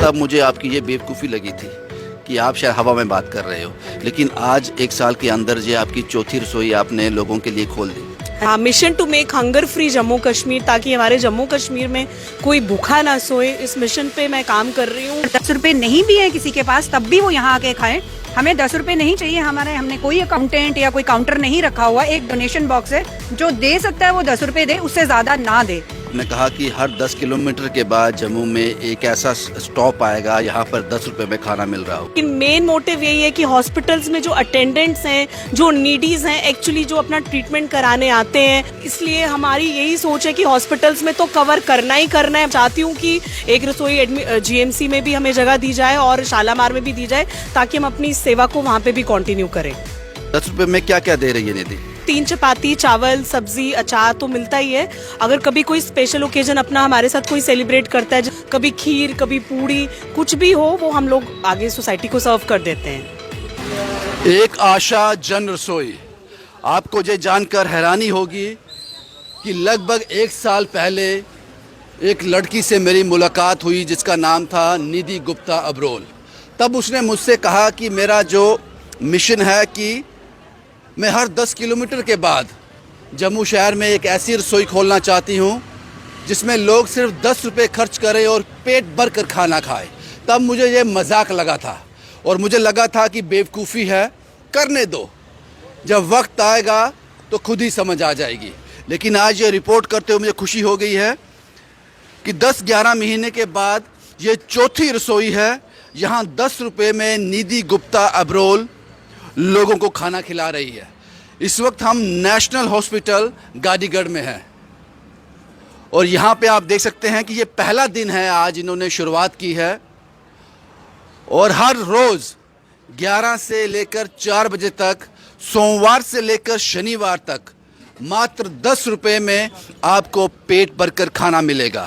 तब मुझे आपकी ये बेवकूफ़ी लगी थी कि आप शायद हवा में बात कर रहे हो, लेकिन आज 1 साल के अंदर ये आपकी चौथी रसोई आपने लोगों के लिए खोल दी। हाँ, mission to make hunger free Jammu Kashmir, ताकि हमारे जम्मू कश्मीर में कोई भूखा ना सोए, इस मिशन पे मैं काम कर रही हूँ। 10 रुपए नहीं भी है किसी के पास तब भी वो यहाँ आके खाएं। हमें 10 रुपए नहीं चाहिए, हमने कोई अकाउंटेंट या कोई काउंटर नहीं रखा हुआ। एक डोनेशन बॉक्स है, जो दे सकता है वो 10 रुपए दे, उससे ज्यादा ना दे। ने कहा कि हर 10 किलोमीटर के बाद जम्मू में एक ऐसा स्टॉप आएगा यहाँ पर 10 रुपए में खाना मिल रहा हो। लेकिन मेन मोटिव यही है कि हॉस्पिटल्स में जो अटेंडेंट्स हैं, जो नीडीज हैं, एक्चुअली जो अपना ट्रीटमेंट कराने आते हैं, इसलिए हमारी यही सोच है कि हॉस्पिटल्स में तो कवर करना ही करना है। चाहती हूँ कि एक रसोई GMC में भी हमें जगह दी जाए और शालामार में भी दी जाए, ताकि हम अपनी सेवा को वहाँ पे भी कंटिन्यू करें। 10 रुपए में क्या क्या दे रही है निधि? 3 चपाती, चावल, सब्जी, अचार तो मिलता ही है। अगर कभी कोई स्पेशल ओकेजन अपना हमारे साथ कोई सेलिब्रेट करता है, कभी खीर, कभी पूड़ी, कुछ भी हो, वो हम लोग आगे सोसाइटी को सर्व कर देते हैं। एक आशा जन रसोई। आपको ये जानकर हैरानी होगी कि लगभग 1 साल पहले एक लड़की से मेरी मुलाकात हुई जिसका नाम था निधि गुप्ता अब्रोल। तब उसने मुझसे कहा कि मेरा जो मिशन है कि मैं हर 10 किलोमीटर के बाद जम्मू शहर में एक ऐसी रसोई खोलना चाहती हूँ जिसमें लोग सिर्फ 10 रुपये खर्च करें और पेट भर कर खाना खाएं। तब मुझे ये मजाक लगा था और मुझे लगा था कि बेवकूफ़ी है, करने दो, जब वक्त आएगा तो खुद ही समझ आ जाएगी। लेकिन आज ये रिपोर्ट करते हुए मुझे खुशी हो गई है कि 10-11 महीने के बाद ये चौथी रसोई है। यहाँ 10 रुपये में निधि गुप्ता अब्रोल लोगों को खाना खिला रही है। इस वक्त हम नेशनल हॉस्पिटल गांधीगढ़ में हैं और यहाँ पे आप देख सकते हैं कि ये पहला दिन है, आज इन्होंने शुरुआत की है और हर रोज़ 11 से लेकर 4 बजे तक, सोमवार से लेकर शनिवार तक मात्र 10 रुपये में आपको पेट भरकर खाना मिलेगा।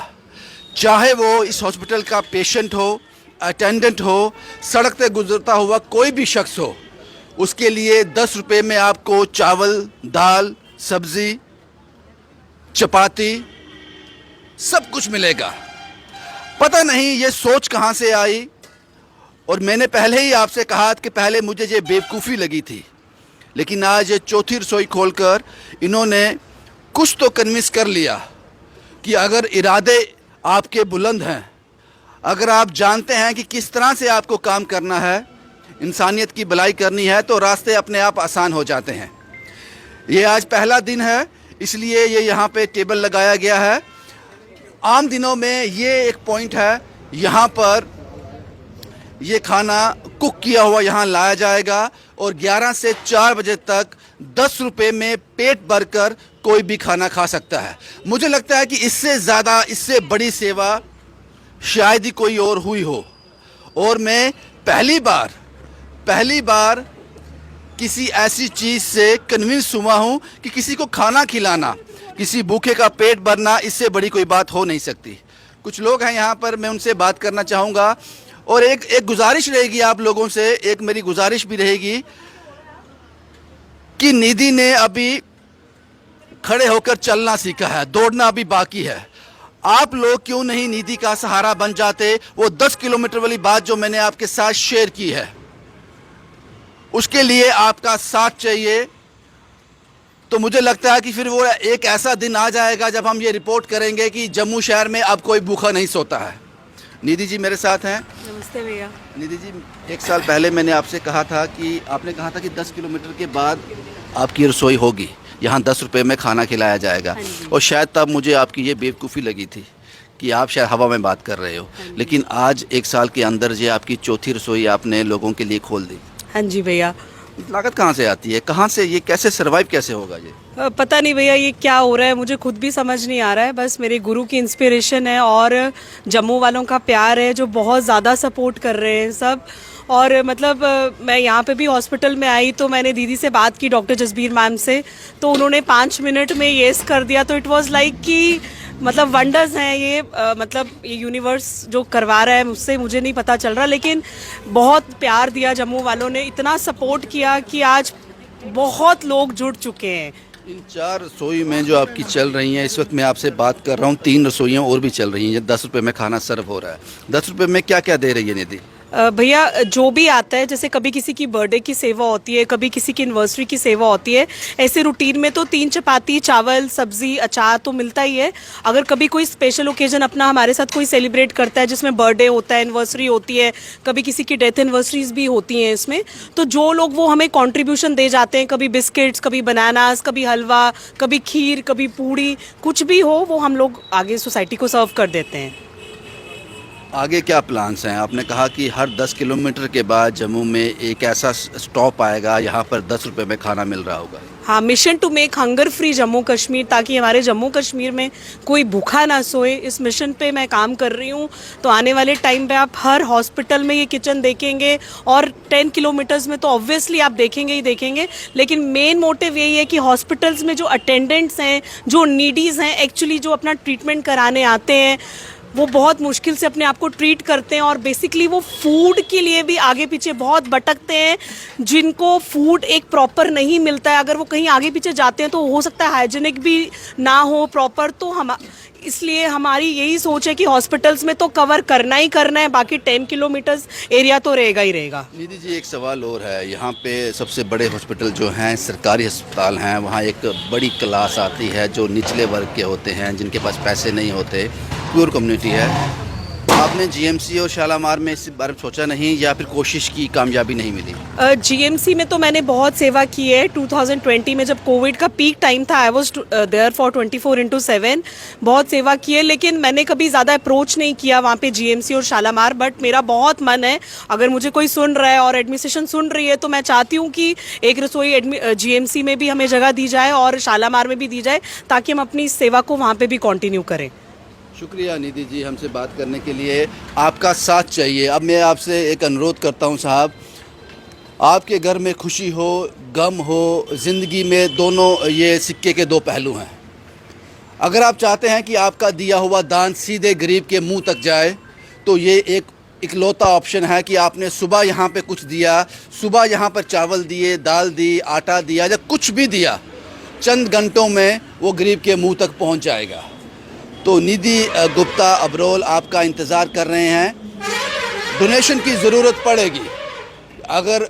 चाहे वो इस हॉस्पिटल का पेशेंट हो, अटेंडेंट हो, सड़क पे गुजरता हुआ कोई भी शख्स हो, उसके लिए 10 रुपये में आपको चावल, दाल, सब्जी, चपाती सब कुछ मिलेगा। पता नहीं ये सोच कहाँ से आई, और मैंने पहले ही आपसे कहा कि पहले मुझे ये बेवकूफ़ी लगी थी, लेकिन आज ये चौथी रसोई खोलकर इन्होंने कुछ तो कन्विंस कर लिया कि अगर इरादे आपके बुलंद हैं, अगर आप जानते हैं कि किस तरह से आपको काम करना है, इंसानियत की भलाई करनी है, तो रास्ते अपने आप आसान हो जाते हैं। ये आज पहला दिन है, इसलिए ये यहाँ पे टेबल लगाया गया है। आम दिनों में ये एक पॉइंट है, यहाँ पर ये खाना कुक किया हुआ यहाँ लाया जाएगा और 11 से 4 बजे तक 10 रुपये में पेट भरकर कोई भी खाना खा सकता है। मुझे लगता है कि इससे ज़्यादा, इससे बड़ी सेवा शायद ही कोई और हुई हो। और मैं पहली बार किसी ऐसी चीज़ से कन्विंस हुआ हूँ कि किसी को खाना खिलाना, किसी भूखे का पेट भरना, इससे बड़ी कोई बात हो नहीं सकती। कुछ लोग हैं यहाँ पर, मैं उनसे बात करना चाहूँगा और एक गुजारिश रहेगी आप लोगों से, एक मेरी गुजारिश भी रहेगी कि निधि ने अभी खड़े होकर चलना सीखा है, दौड़ना अभी बाकी है। आप लोग क्यों नहीं निधि का सहारा बन जाते? वो 10 किलोमीटर वाली बात जो मैंने आपके साथ शेयर की है, उसके लिए आपका साथ चाहिए। तो मुझे लगता है कि फिर वो एक ऐसा दिन आ जाएगा जब हम ये रिपोर्ट करेंगे कि जम्मू शहर में अब कोई भूखा नहीं सोता है। निधि जी मेरे साथ हैं। नमस्ते भैया। निधि जी, 1 साल पहले मैंने आपसे कहा था कि आपने कहा था कि 10 किलोमीटर के बाद आपकी रसोई होगी, यहाँ 10 रुपये में खाना खिलाया जाएगा। और शायद तब मुझे आपकी ये बेवकूफ़ी लगी थी कि आप शायद हवा में बात कर रहे हो, लेकिन आज 1 साल के अंदर ये आपकी चौथी रसोई आपने लोगों के लिए खोल दी। हाँ जी भैया। लागत कहाँ से आती है, कहाँ से, ये कैसे सर्वाइव कैसे होगा ये? पता नहीं भैया, ये क्या हो रहा है, मुझे खुद भी समझ नहीं आ रहा है। बस मेरे गुरु की इंस्पिरेशन है और जम्मू वालों का प्यार है, जो बहुत ज़्यादा सपोर्ट कर रहे हैं सब। और मतलब मैं यहाँ पे भी हॉस्पिटल में आई तो मैंने दीदी से बात की, डॉक्टर जसबीर मैम से, तो उन्होंने 5 मिनट में येस कर दिया। तो इट वाज लाइक कि मतलब वंडर्स हैं ये, मतलब ये यूनिवर्स जो करवा रहा है मुझसे, मुझे नहीं पता चल रहा, लेकिन बहुत प्यार दिया जम्मू वालों ने, इतना सपोर्ट किया कि आज बहुत लोग जुड़ चुके हैं। इन 4 रसोई में जो आपकी चल रही हैं, इस वक्त मैं आपसे बात कर रहा हूँ, 3 रसोइयाँ और भी चल रही हैं। 10 रुपये में खाना सर्व हो रहा है। 10 रुपये में क्या क्या दे रही है निधि? भैया जो भी आता है, जैसे कभी किसी की बर्थडे की सेवा होती है, कभी किसी की एनिवर्सरी की सेवा होती है, ऐसे रूटीन में तो 3 चपाती, चावल, सब्जी, अचार तो मिलता ही है। अगर कभी कोई स्पेशल ओकेजन अपना हमारे साथ कोई सेलिब्रेट करता है, जिसमें बर्थडे होता है, एनिवर्सरी होती है, कभी किसी की डेथ एनिवर्सरीज भी होती हैं इसमें, तो जो लोग वो हमें कॉन्ट्रीब्यूशन दे जाते हैं, कभी बिस्किट्स, कभी बनानास, कभी हलवा, कभी खीर, कभी पूड़ी, कुछ भी हो वो हम लोग आगे सोसाइटी को सर्व कर देते हैं। आगे क्या प्लान्स हैं? आपने कहा कि हर 10 किलोमीटर के बाद जम्मू में एक ऐसा स्टॉप आएगा, यहाँ पर 10 रुपये में खाना मिल रहा होगा। हाँ, mission to make hunger free Jammu Kashmir, ताकि हमारे जम्मू कश्मीर में कोई भूखा ना सोए, इस मिशन पे मैं काम कर रही हूँ। तो आने वाले टाइम पे आप हर हॉस्पिटल में ये किचन देखेंगे, और 10 किलोमीटर्स में तो ऑब्वियसली आप देखेंगे ही देखेंगे। लेकिन मेन मोटिव यही है कि हॉस्पिटल्स में जो अटेंडेंट्स हैं, जो नीडीज़ हैं, एक्चुअली जो अपना ट्रीटमेंट कराने आते हैं, वो बहुत मुश्किल से अपने आप को ट्रीट करते हैं, और बेसिकली वो फूड के लिए भी आगे पीछे बहुत भटकते हैं। जिनको फूड एक प्रॉपर नहीं मिलता है, अगर वो कहीं आगे पीछे जाते हैं तो हो सकता है हाइजीनिक भी ना हो प्रॉपर। तो हम इसलिए हमारी यही सोच है कि हॉस्पिटल्स में तो कवर करना ही करना है, बाकी 10 किलोमीटर्स एरिया तो रहेगा ही रहेगा। निधि जी, एक सवाल और है। यहाँ पे सबसे बड़े हॉस्पिटल जो हैं, सरकारी अस्पताल हैं, वहाँ एक बड़ी क्लास आती है जो निचले वर्ग के होते हैं, जिनके पास पैसे नहीं होते, प्योर कम्युनिटी है। आपने जीएमसी और शालामार में इस बारे में सोचा नहीं, या फिर कोशिश की, कामयाबी नहीं मिली? जीएमसी में तो मैंने बहुत सेवा की है। 2020 में जब कोविड का पीक टाइम था, आई वॉज देयर फॉर 24/7, बहुत सेवा की है। लेकिन मैंने कभी ज़्यादा अप्रोच नहीं किया वहाँ पे जीएमसी और शालामार। बट मेरा बहुत मन है, अगर मुझे कोई सुन रहा है और एडमिनिस्ट्रेशन सुन रही है, तो मैं चाहती हूँ कि एक रसोई जीएमसी में भी हमें जगह दी जाए और शालामार में भी दी जाए, ताकि हम अपनी सेवा को वहाँ पर भी कंटिन्यू करें। शुक्रिया निधि जी, हमसे बात करने के लिए। आपका साथ चाहिए। अब मैं आपसे एक अनुरोध करता हूं साहब, आपके घर में खुशी हो, गम हो, ज़िंदगी में दोनों ये सिक्के के 2 पहलू हैं। अगर आप चाहते हैं कि आपका दिया हुआ दान सीधे गरीब के मुंह तक जाए, तो ये एक इकलौता ऑप्शन है कि आपने सुबह यहाँ पे कुछ दिया, सुबह यहाँ पर चावल दिए, दाल दी, आटा दिया, या कुछ भी दिया, चंद घंटों में वो गरीब के मुंह तक पहुँच जाएगा। तो निधि गुप्ता अबरोल आपका इंतज़ार कर रहे हैं। डोनेशन की ज़रूरत पड़ेगी। अगर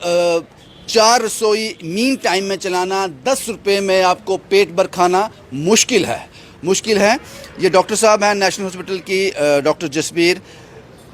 4 रसोई मीन टाइम में चलाना, 10 रुपये में आपको पेट भर खाना मुश्किल है। ये डॉक्टर साहब हैं नेशनल हॉस्पिटल की, डॉक्टर जसबीर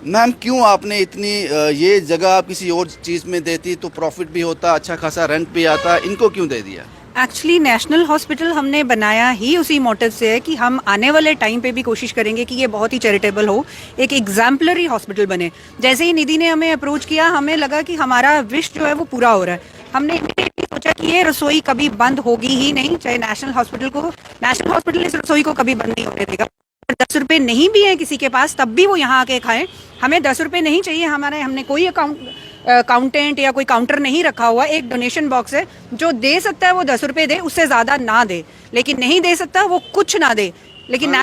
मैम। क्यों आपने इतनी ये जगह आप किसी और चीज़ में देती तो प्रॉफिट भी होता, अच्छा खासा रेंट भी आता, इनको क्यों दे दिया? एक्चुअली नेशनल हॉस्पिटल हमने बनाया ही उसी मोटिव से है कि हम आने वाले टाइम पे भी कोशिश करेंगे कि ये बहुत ही चैरिटेबल हो, एक एग्जाम्पलरी हॉस्पिटल बने। जैसे ही निधि ने हमें अप्रोच किया, हमें लगा कि हमारा विश जो है वो पूरा हो रहा है। हमने इमीडिएटली सोचा कि ये रसोई कभी बंद होगी ही नहीं, चाहे नेशनल हॉस्पिटल इस रसोई को कभी बंद नहीं होने देगा। 10 रुपये नहीं भी है किसी के पास, तब भी वो यहाँ आके खाएं। हमें 10 रुपये नहीं चाहिए, हमने कोई अकाउंटेंट या कोई काउंटर नहीं रखा हुआ। एक डोनेशन बॉक्स है, जो दे सकता है वो 10 रुपये दे, उससे ज़्यादा ना दे। लेकिन नहीं दे सकता वो कुछ ना दे, लेकिन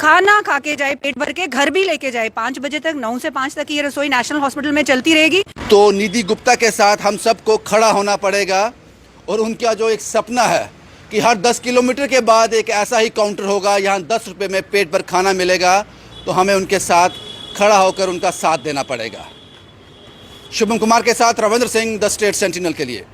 खाना खा के जाए, पेट भर के घर भी लेके जाए। 5 बजे तक, 9 से 5 तक ये रसोई नेशनल हॉस्पिटल में चलती रहेगी। तो निधि गुप्ता के साथ हम सबको खड़ा होना पड़ेगा, और उनका जो एक सपना है कि हर 10 किलोमीटर के बाद एक ऐसा ही काउंटर होगा, यहाँ 10 रुपये में पेट भर खाना मिलेगा, तो हमें उनके साथ खड़ा होकर उनका साथ देना पड़ेगा। शुभम कुमार के साथ Ravindra Singh, the state sentinel के लिए।